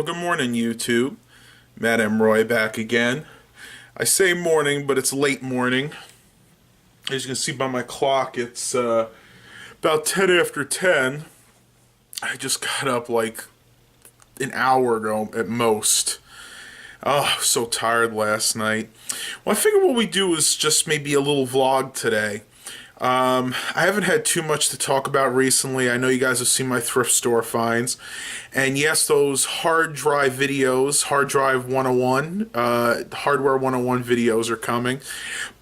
Well, good morning, YouTube. Matt M. Roy back again. I say morning, but it's late morning. As you can see by my clock, it's about 10 after 10. I just got up like an hour ago at most. Oh, so tired last night. Well, I figured what we do is just maybe a little vlog today. I haven't had too much to talk about recently. I know you guys have seen my thrift store finds. And yes, those hard drive videos, Hard Drive 101, Hardware 101 videos are coming.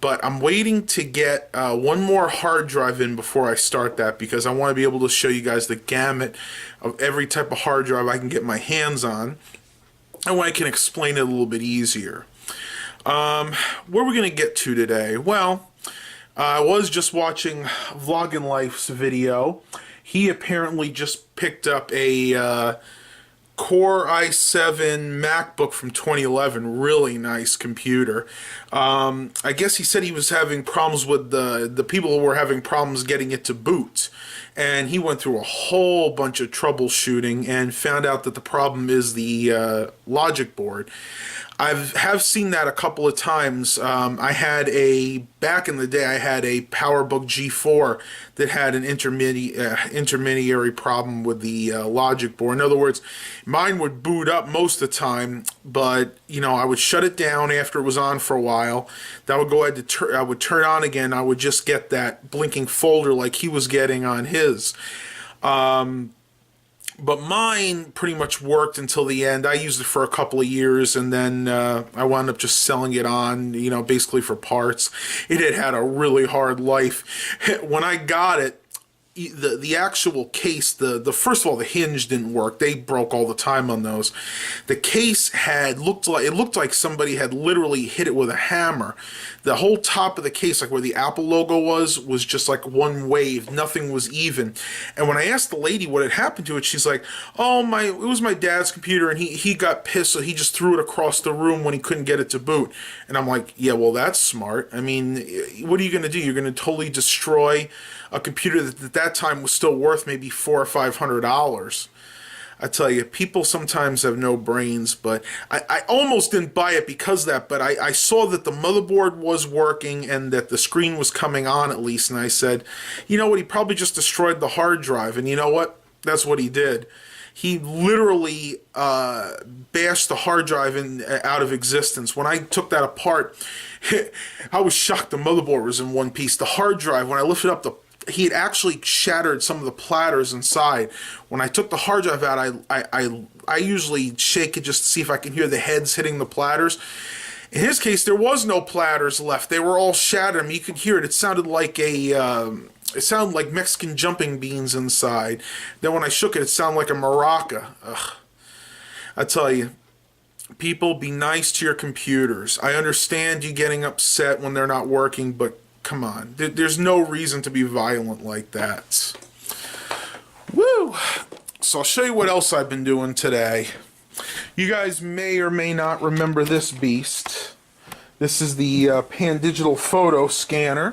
But I'm waiting to get one more hard drive in before I start that, because I want to be able to show you guys the gamut of every type of hard drive I can get my hands on, and when I can explain it a little bit easier. Where are we going to get to today? Well, I was just watching Vloggin' Life's video. He apparently just picked up a Core i7 MacBook from 2011. Really nice computer. I guess he said he was having problems with the people who were having problems getting it to boot. And he went through a whole bunch of troubleshooting and found out that the problem is the logic board. I have seen that a couple of times. Back in the day, I had a PowerBook G4 that had an intermediary problem with the logic board. In other words, mine would boot up most of the time, but I would shut it down after it was on for a while. That would go ahead to I would turn on again. I would just get that blinking folder like he was getting on his. But mine pretty much worked until the end. I used it for a couple of years, and then I wound up just selling it on, basically for parts. It had a really hard life. When I got it, the actual case, the first of all, the hinge didn't work. They broke all the time on those. The case looked like somebody had literally hit it with a hammer. The whole top of the case, like where the Apple logo was just like one wave. Nothing was even. And when I asked the lady what had happened to it, she's like, "Oh, it was my dad's computer, and he got pissed, so he just threw it across the room when he couldn't get it to boot." And I'm like, "Yeah, well, that's smart. I mean, what are you going to do? You're going to totally destroy a computer that at that time was still worth maybe $400 or $500. I tell you, people sometimes have no brains, but I almost didn't buy it because of that, but I saw that the motherboard was working and that the screen was coming on at least, and I said, you know what, he probably just destroyed the hard drive, and you know what? That's what he did. He literally bashed the hard drive out of existence. When I took that apart, I was shocked the motherboard was in one piece. The hard drive, when I lifted up he had actually shattered some of the platters inside. When I took the hard drive out, I usually shake it just to see if I can hear the heads hitting the platters. In his case, there was no platters left. They were all shattered. I mean, you could hear it. It sounded like Mexican jumping beans inside. Then when I shook it, it sounded like a maraca. Ugh. I tell you, people, be nice to your computers. I understand you getting upset when they're not working, but come on. There's no reason to be violent like that. Woo! So I'll show you what else I've been doing today. You guys may or may not remember this beast. This is the Pan Digital Photo Scanner.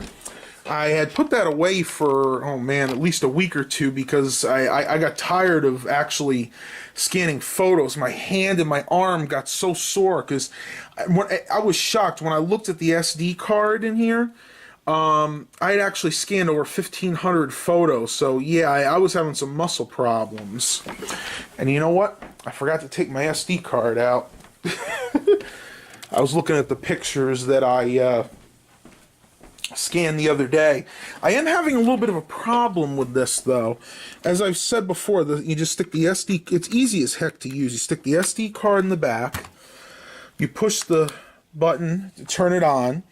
I had put that away for, oh man, at least a week or two, because I got tired of actually scanning photos. My hand and my arm got so sore because I was shocked when I looked at the SD card in here. I had actually scanned over 1,500 photos, so yeah, I was having some muscle problems. And you know what? I forgot to take my SD card out. I was looking at the pictures that I scanned the other day. I am having a little bit of a problem with this, though. As I've said before, you just stick the SD. It's easy as heck to use. You stick the SD card in the back. You push the button to turn it on.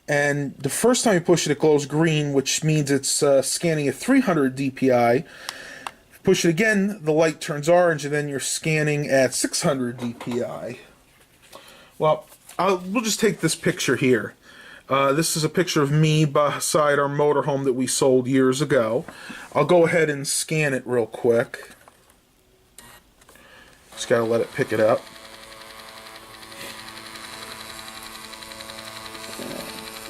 And the first time you push it, it glows green, which means it's scanning at 300 DPI. Push it again, the light turns orange, and then you're scanning at 600 DPI. Well, we'll just take this picture here. This is a picture of me beside our motorhome that we sold years ago. I'll go ahead and scan it real quick. Just gotta let it pick it up.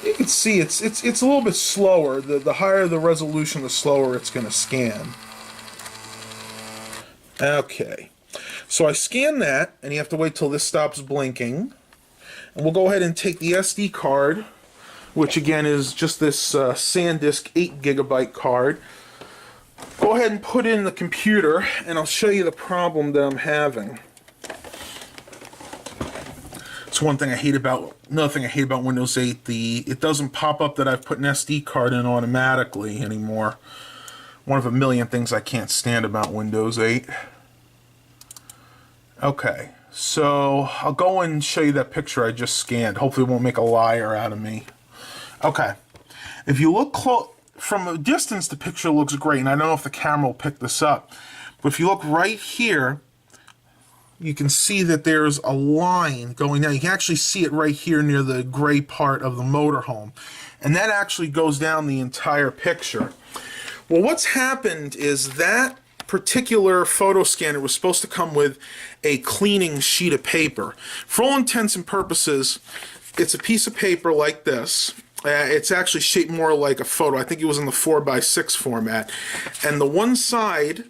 You can see it's a little bit slower. The higher the resolution, the slower it's going to scan. Okay. So I scan that, and you have to wait till this stops blinking. And we'll go ahead and take the SD card, which again is just this SanDisk 8 GB card. Go ahead and put in the computer, and I'll show you the problem that I'm having. It's one thing I hate about, another thing I hate about Windows 8, it doesn't pop up that I've put an SD card in automatically anymore. One of a million things I can't stand about Windows 8. Okay, so I'll go and show you that picture I just scanned. Hopefully it won't make a liar out of me. Okay, if you look close, from a distance the picture looks great, and I don't know if the camera will pick this up, but if you look right here, you can see that there's a line going down. You can actually see it right here near the gray part of the motorhome. And that actually goes down the entire picture. Well, what's happened is that particular photo scanner was supposed to come with a cleaning sheet of paper. For all intents and purposes, it's a piece of paper like this. It's actually shaped more like a photo. I think it was in the 4x6 format. And the one side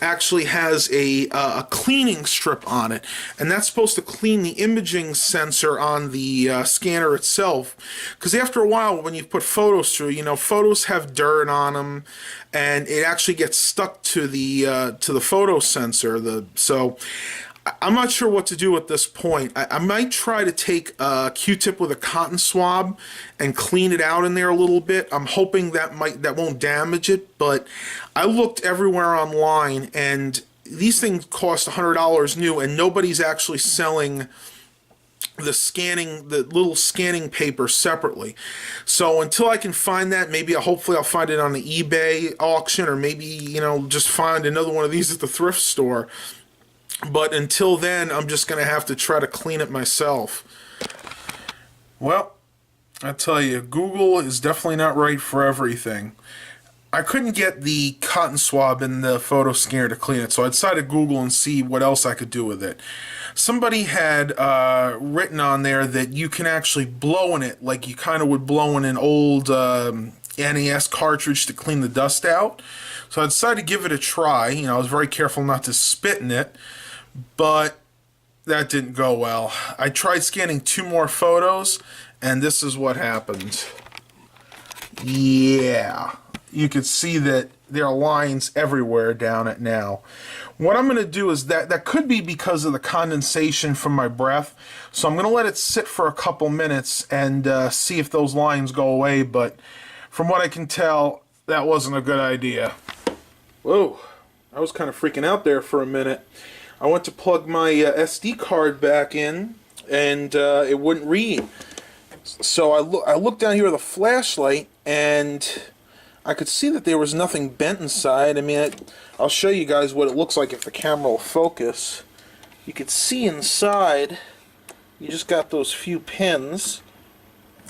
actually has a cleaning strip on it, and that's supposed to clean the imaging sensor on the scanner itself, because after a while when you put photos through, you know, photos have dirt on them and it actually gets stuck to the photo sensor. So I'm not sure what to do at this point. I might try to take a Q-tip with a cotton swab and clean it out in there a little bit. I'm hoping that won't damage it, but I looked everywhere online, and these things cost $100 new, and nobody's actually selling the little scanning paper separately. So until I can find that, hopefully I'll find it on the eBay auction, or maybe, you know, just find another one of these at the thrift store. But until then, I'm just going to have to try to clean it myself. Well, I tell you, Google is definitely not right for everything. I couldn't get the cotton swab in the photo scanner to clean it, so I decided to Google and see what else I could do with it. Somebody had written on there that you can actually blow in it like you kind of would blow in an old NES cartridge to clean the dust out. So I decided to give it a try. You know, I was very careful not to spit in it, but that didn't go well. I tried scanning 2 more photos, and this is what happened. Yeah, you could see that there are lines everywhere down it now. What I'm going to do is that could be because of the condensation from my breath, so I'm going to let it sit for a couple minutes and see if those lines go away, but from what I can tell, that wasn't a good idea. Whoa, I was kind of freaking out there for a minute. I went to plug my SD card back in, and it wouldn't read. So I looked down here with a flashlight, and I could see that there was nothing bent inside. I mean, I'll show you guys what it looks like if the camera will focus. You could see inside, you just got those few pins.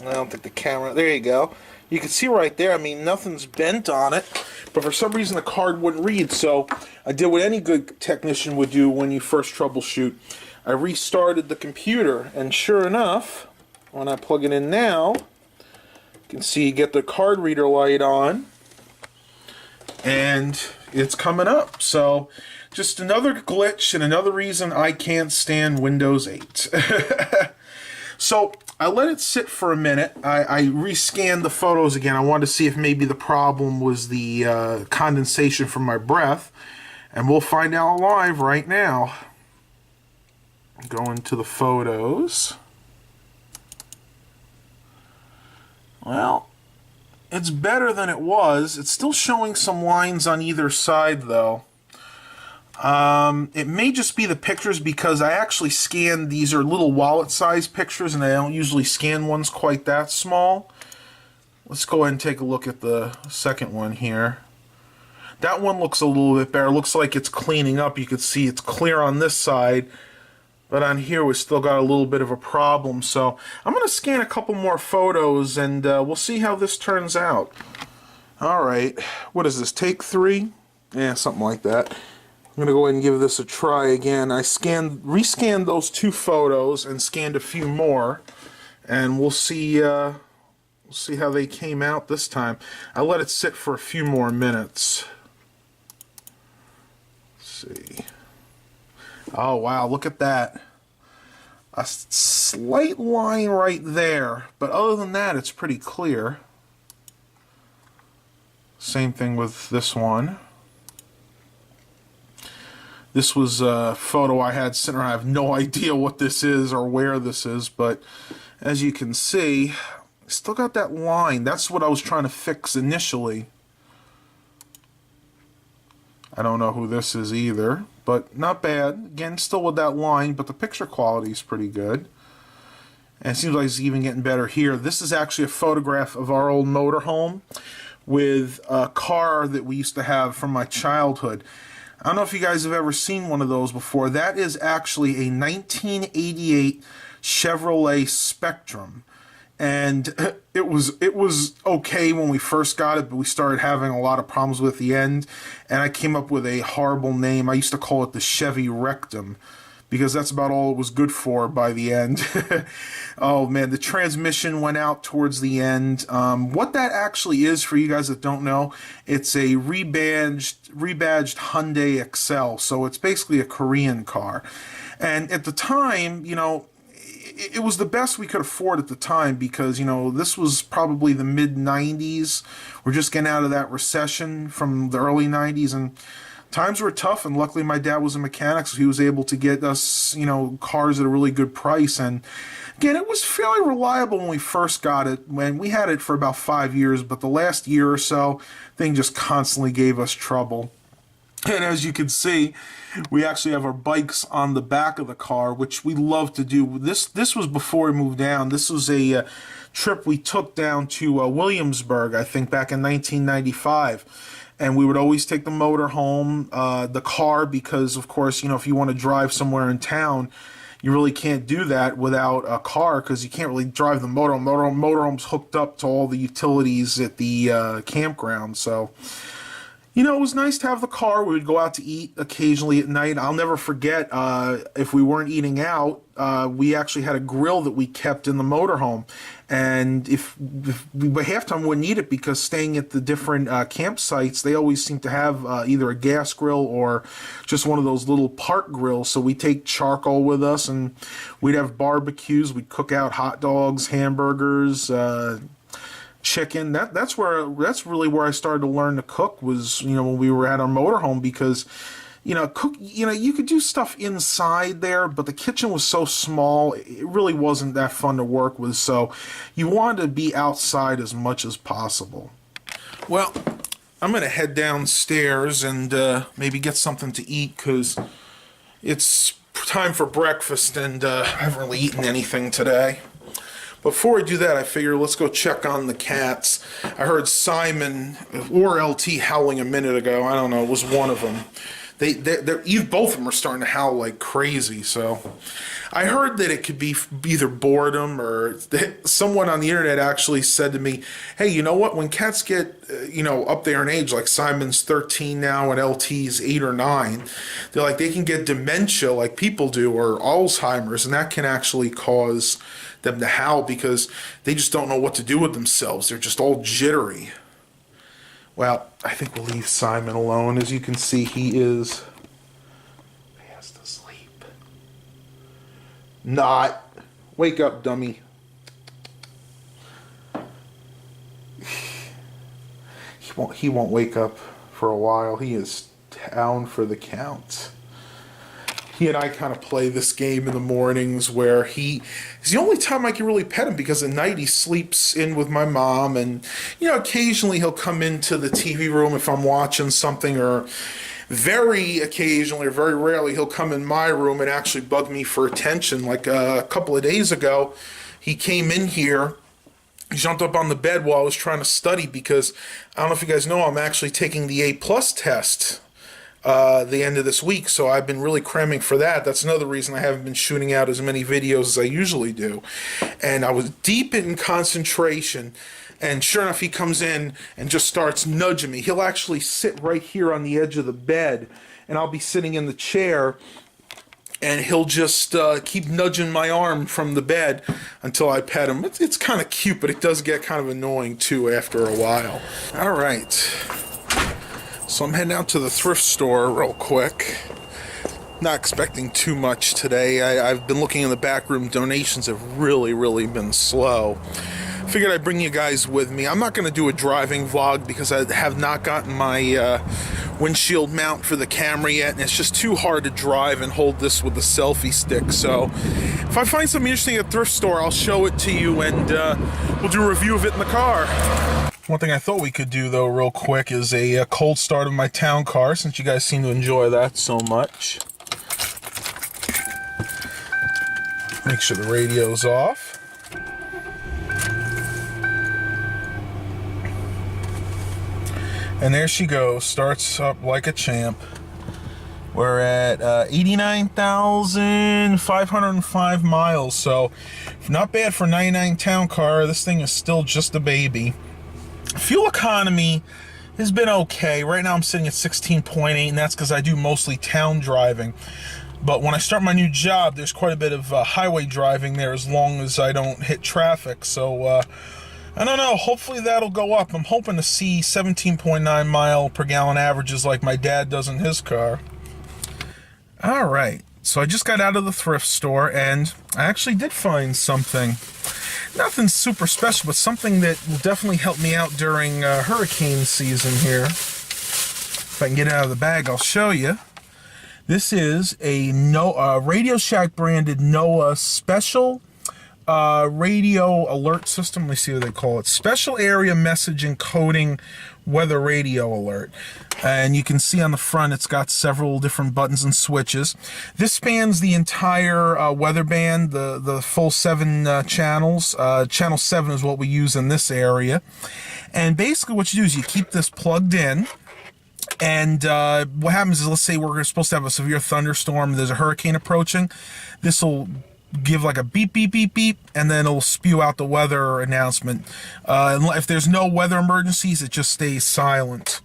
I don't think the camera, there you go. You can see right there, I mean, nothing's bent on it, but for some reason the card wouldn't read, so I did what any good technician would do when you first troubleshoot. I restarted the computer, and sure enough, when I plug it in now, you can see you get the card reader light on, and it's coming up. So, just another glitch and another reason I can't stand Windows 8. So, I let it sit for a minute. I rescanned the photos again. I wanted to see if maybe the problem was the condensation from my breath. And we'll find out live right now. Going to the photos. Well, it's better than it was. It's still showing some lines on either side, though. It may just be the pictures, because I actually scanned, these are little wallet-sized pictures, and I don't usually scan ones quite that small. Let's go ahead and take a look at the second one here. That one looks a little bit better. Looks like it's cleaning up. You can see it's clear on this side, but on here we still got a little bit of a problem. So I'm going to scan a couple more photos, and we'll see how this turns out. Alright, what is this, take 3? Yeah, something like that. I'm going to go ahead and give this a try again. I rescanned those 2 photos and scanned a few more, and we'll see how they came out this time. I let it sit for a few more minutes. Let's see. Oh, wow, look at that. A slight line right there, but other than that, it's pretty clear. Same thing with this one. This was a photo I had sitting around. I have no idea what this is or where this is, but as you can see, still got that line. That's what I was trying to fix initially. I don't know who this is either, but not bad. Again, still with that line, but the picture quality is pretty good. And it seems like it's even getting better here. This is actually a photograph of our old motorhome with a car that we used to have from my childhood. I don't know if you guys have ever seen one of those before. That is actually a 1988 Chevrolet Spectrum. And it was okay when we first got it, but we started having a lot of problems with the end. And I came up with a horrible name. I used to call it the Chevy Rectum, because that's about all it was good for by the end. Oh man, the transmission went out towards the end. What that actually is, for you guys that don't know, it's a rebadged Hyundai Excel. So it's basically a Korean car. And at the time, you know, it was the best we could afford at the time, because, you know, this was probably the mid-90s. We're just getting out of that recession from the early 90s, and times were tough, and luckily my dad was a mechanic, so he was able to get us, you know, cars at a really good price. And again, it was fairly reliable when we first got it. When we had it for about 5 years, but the last year or so, thing just constantly gave us trouble. And as you can see, we actually have our bikes on the back of the car, which we love to do. This was before we moved down. This was a trip we took down to Williamsburg, I think, back in 1995. And we would always take the motor home, the car, because, of course, you know, if you want to drive somewhere in town, you really can't do that without a car, because you can't really drive the motorhome. Motorhome's hooked up to all the utilities at the campground, so... You know, it was nice to have the car. We would go out to eat occasionally at night. I'll never forget, if we weren't eating out, we actually had a grill that we kept in the motorhome. And if we, by halftime, we wouldn't eat it, because staying at the different campsites, they always seem to have either a gas grill or just one of those little park grills. So we take charcoal with us, and we'd have barbecues. We'd cook out hot dogs, hamburgers, chicken. That's really where I started to learn to cook, was, you know, when we were at our motorhome, because, you know, you could do stuff inside there, but the kitchen was so small, it really wasn't that fun to work with, so you wanted to be outside as much as possible. Well, I'm going to head downstairs and maybe get something to eat, because it's time for breakfast, and I haven't really eaten anything today. Before I do that, I figure let's go check on the cats. I heard Simon or LT howling a minute ago. I don't know, it was one of them. Both of them are starting to howl like crazy. So I heard that it could be either boredom, or someone on the internet actually said to me, hey, you know what? When cats get, you know, up there in age, like Simon's 13 now and LT's 8 or 9, they're like, they can get dementia like people do, or Alzheimer's, and that can actually cause them to howl, because they just don't know what to do with themselves. They're just all jittery. Well, I think we'll leave Simon alone. As you can see, he is fast asleep. Not. Wake up, dummy. He won't wake up for a while. He is down for the count. He and I kind of play this game in the mornings, where it's the only time I can really pet him, because at night he sleeps in with my mom, and, you know, occasionally he'll come into the TV room if I'm watching something, or very occasionally, or very rarely, he'll come in my room and actually bug me for attention. Like a couple of days ago, he came in here. He jumped up on the bed while I was trying to study, because I don't know if you guys know, I'm actually taking the A+ test the end of this week, so I've been really cramming for that. That's another reason I haven't been shooting out as many videos as I usually do. And I was deep in concentration, and sure enough, he comes in and just starts nudging me. He'll actually sit right here on the edge of the bed, and I'll be sitting in the chair, and he'll just keep nudging my arm from the bed until I pet him. It's kind of cute, but it does get kind of annoying too after a while. All right. So I'm heading out to the thrift store real quick. Not expecting too much today. I've been looking in the back room. Donations have really been slow. Figured I'd bring you guys with me. I'm not going to do a driving vlog because I have not gotten my windshield mount for the camera yet, and it's just too hard to drive and hold this with the selfie stick. So if I find something interesting at a thrift store, I'll show it to you, and we'll do a review of it in the car. One thing I thought we could do, though, real quick is a cold start of my town car, since you guys seem to enjoy that so much. Make sure the radio's off. And there she goes, starts up like a champ. We're at 89,505 miles, so not bad for a 99 town car. This thing is still just a baby. Fuel economy has been okay. Right now I'm sitting at 16.8, and that's because I do mostly town driving. But when I start my new job, there's quite a bit of highway driving there as long as I don't hit traffic. So, I don't know, hopefully that'll go up. I'm hoping to see 17.9 mile per gallon averages like my dad does in his car. Alright, so I just got out of the thrift store and I actually did find something. Nothing super special, but something that will definitely help me out during hurricane season here. If I can get it out of the bag, I'll show you. This is a Radio Shack branded NOAA special radio alert system. Let me see what they call it. Special Area Message Encoding Weather Radio Alert. And you can see on the front it's got several different buttons and switches. This spans the entire weather band, the full 7 channels. Channel 7 is what we use in this area. And basically what you do is you keep this plugged in. And what happens is, let's say we're supposed to have a severe thunderstorm, there's a hurricane approaching. This will give like a beep, beep, beep, beep, and then it'll spew out the weather announcement. If there's no weather emergencies, it just stays silent.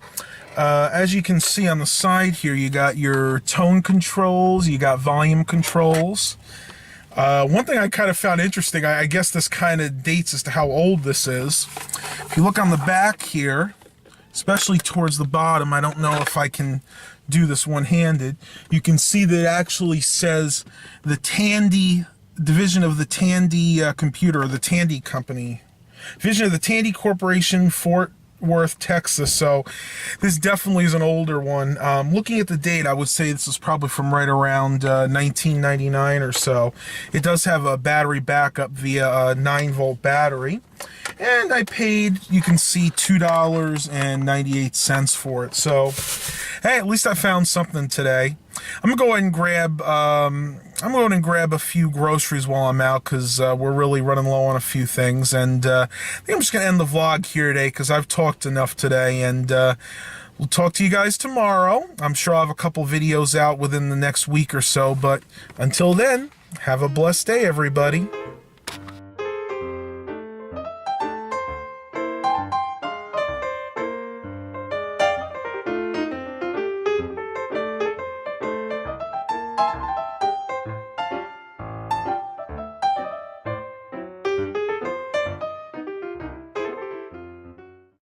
As you can see on the side here, you got your tone controls, you got volume controls. One thing I kind of found interesting, I guess this kind of dates as to how old this is. If you look on the back here, especially towards the bottom, I don't know if I can do this one-handed, you can see that it actually says the Tandy division of the Tandy computer, or the Tandy company, division of the Tandy Corporation, Fort Worth, Texas. So this definitely is an older one. Looking at the date, I would say this is probably from right around 1999 or so. It does have a battery backup via a 9-volt battery. And I paid, you can see, $2.98 for it. So, hey, at least I found something today. I'm gonna go ahead and grab a few groceries while I'm out, because we're really running low on a few things. And I think I'm just gonna end the vlog here today, because I've talked enough today. And we'll talk to you guys tomorrow. I'm sure I'll have a couple videos out within the next week or so. But until then, have a blessed day, everybody.